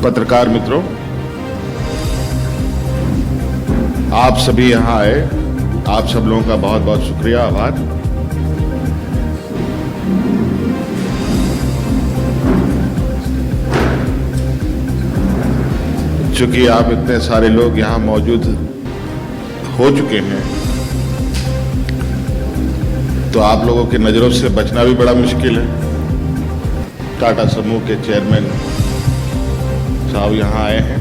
पत्रकार मित्रों, आप सभी यहाँ आए, आप सब लोगों का बहुत बहुत शुक्रिया, आभार। चूंकि आप इतने सारे लोग यहाँ मौजूद हो चुके हैं, तो आप लोगों की नज़रों से बचना भी बड़ा मुश्किल है। टाटा समूह के चेयरमैन साहब यहाँ आए हैं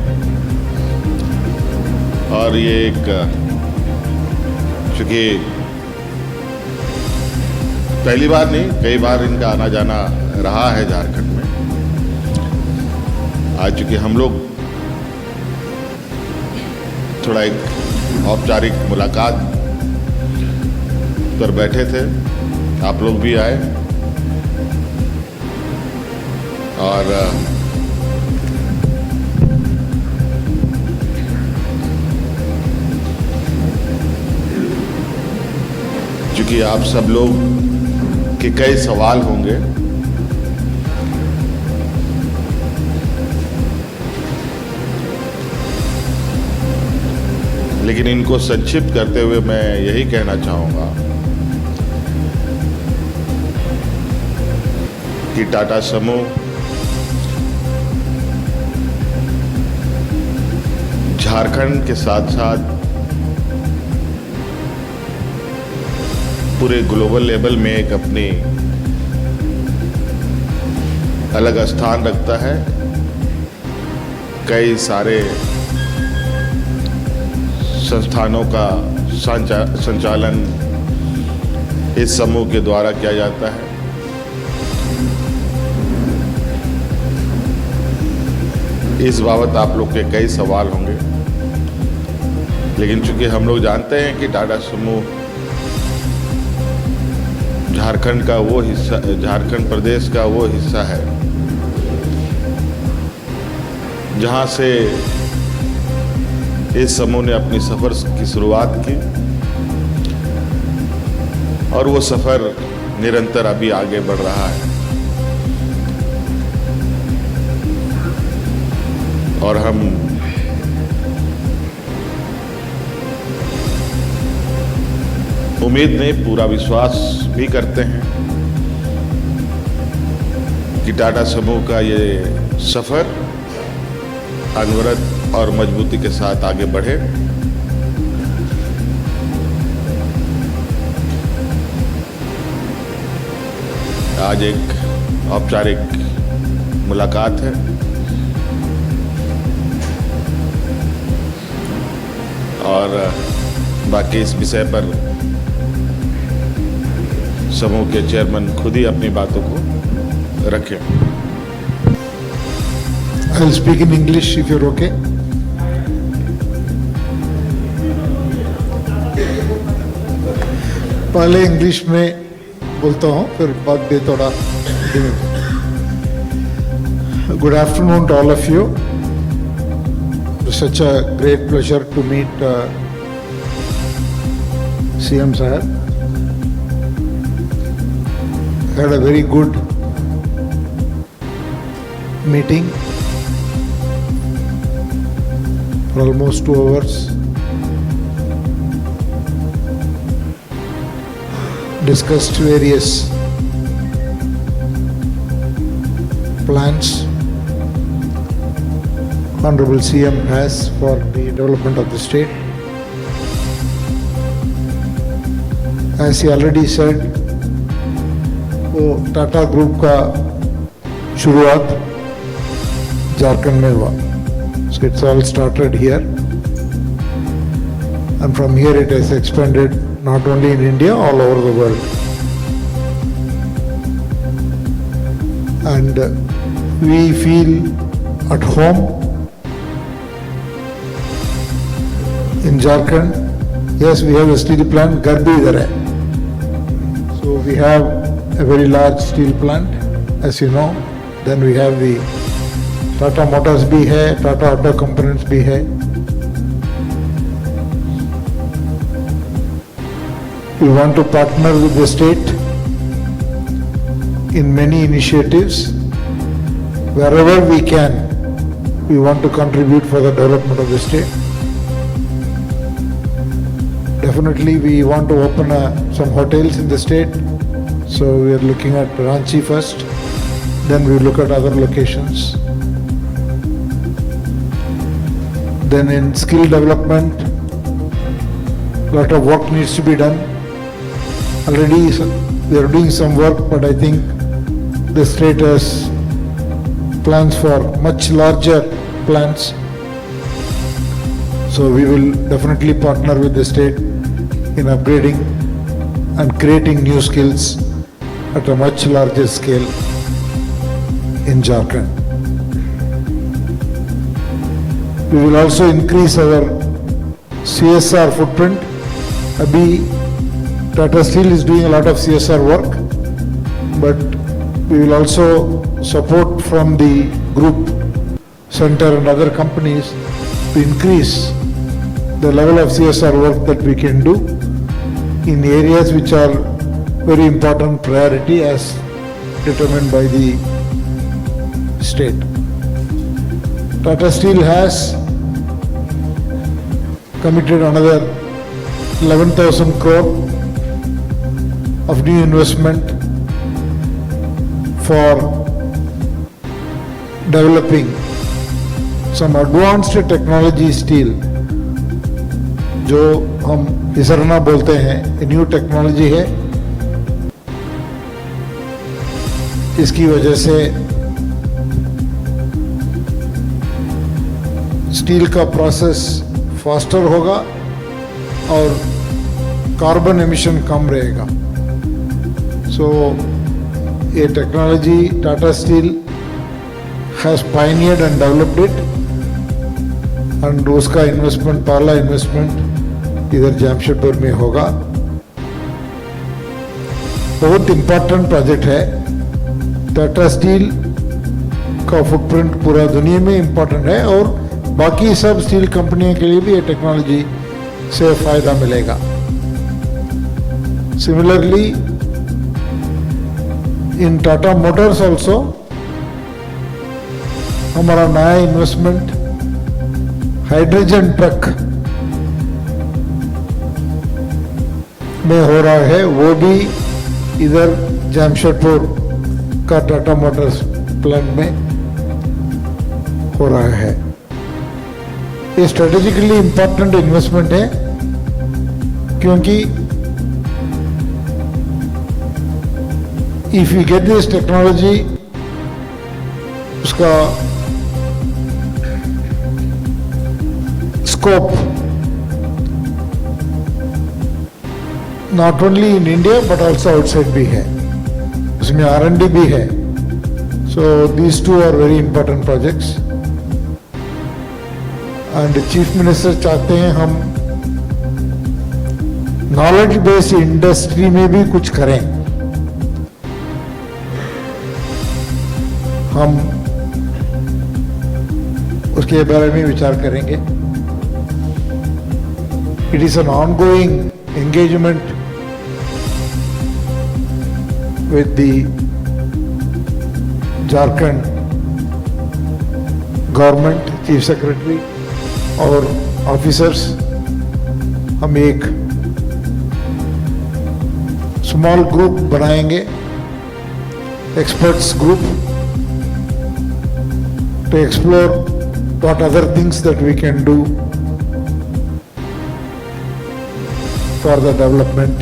और ये एक, चूंकि पहली बार नहीं, कई बार इनका आना जाना रहा है झारखंड में। आज चूंकि हम लोग थोड़ा एक औपचारिक मुलाकात पर बैठे थे, आप लोग भी आए और चूंकि आप सब लोग के कई सवाल होंगे, लेकिन इनको संक्षिप्त करते हुए मैं यही कहना चाहूंगा कि टाटा समूह झारखंड के साथ साथ पूरे ग्लोबल लेवल में एक अपनी अलग स्थान रखता है। कई सारे संस्थानों का संचालन इस समूह के द्वारा किया जाता है। इस बाबत आप लोग के कई सवाल होंगे, लेकिन चूंकि हम लोग जानते हैं कि टाटा समूह झारखंड का वो हिस्सा, झारखंड प्रदेश का वो हिस्सा है जहां से इस समूह ने अपनी सफर की शुरुआत की और वो सफर निरंतर अभी आगे बढ़ रहा है। और हम उम्मीद नहीं, पूरा विश्वास भी करते हैं कि टाटा समूह का ये सफर अनवरत और मजबूती के साथ आगे बढ़े। आज एक औपचारिक मुलाकात है और बाकी इस विषय पर समूह के चेयरमैन खुद ही अपनी बातों को रखें। I will speak in English if you're okay. पहले इंग्लिश में बोलता हूँ, फिर बाद में थोड़ा। Good afternoon to all of you. It's such a great pleasure to meet CM Sahab. Had a very good meeting for almost 2 hours. Discussed various plans Honorable CM has for the development of the state. As he already said, वो Tata group का शुरुआत झारखंड में हुआ. So it's all started here, and from here it has expanded not only in India, all over the world. And we feel at home in Jharkhand. Yes, we have a steel plant, घर भी इधर है. So we have a very large steel plant, as you know. Then we have the Tata Motors भी है, Tata Auto Components भी है. We want to partner with the state in many initiatives wherever we can we want to contribute for the development of the state. Definitely, we want to open some hotels in the state. So we are looking at Ranchi first, then we look at other locations. Then in skill development, a lot of work needs to be done. Already we are doing some work, but I think the state has plans for much larger plans. So we will definitely partner with the state in upgrading and creating new skills at a much larger scale in Jharkhand. We will also increase our CSR footprint. Abhi Tata Steel is doing a lot of CSR work, but we will also support from the group center and other companies to increase the level of CSR work that we can do in areas which are very important priority as determined by the state. Tata Steel has committed another 11,000 crore of new investment for developing some advanced technology steel, जो हम हिसरना बोलते हैं, new technology है. इसकी वजह से steel का process faster होगा और कार्बन एमिशन कम रहेगा. सो ये technology Tata steel has pioneered and developed it, and उसका इन्वेस्टमेंट, पहला इन्वेस्टमेंट इधर जमशेदपुर में होगा. बहुत इम्पोर्टेंट प्रोजेक्ट है. टाटा स्टील का फुटप्रिंट पूरा दुनिया में इम्पोर्टेंट है और बाकी सब स्टील कंपनियों के लिए भी ये टेक्नोलॉजी से फायदा मिलेगा. Similarly in Tata Motors also हमारा नया इन्वेस्टमेंट हाइड्रोजन ट्रक में हो रहा है, वो भी इधर जमशेदपुर का टाटा मोटर्स प्लांट में हो रहा है. ये स्ट्रेटेजिकली इंपॉर्टेंट इन्वेस्टमेंट है क्योंकि if you get this technology, उसका scope not only in India but also outside भी है, उसमें R&D भी है. So these two are very important projects and chief minister चाहते हैं हम नॉलेज बेस्ड इंडस्ट्री में भी कुछ करें. हम उसके बारे में विचार करेंगे. It is an ongoing engagement with the Jharkhand government, chief secretary और officers. हम एक small group बनाएंगे, experts group, to explore what other things that we can do for the development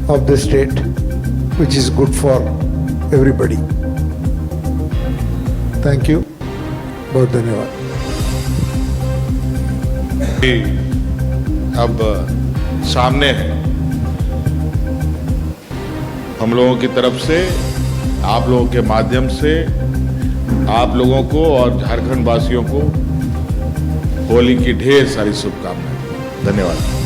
of the state, which is good for everybody. Thank you. बहुत धन्यवाद. अब सामने है हम लोगों की तरफ से, आप लोगों के माध्यम से आप लोगों को और झारखंड वासियों को होली की ढेर सारी शुभकामनाएं. धन्यवाद.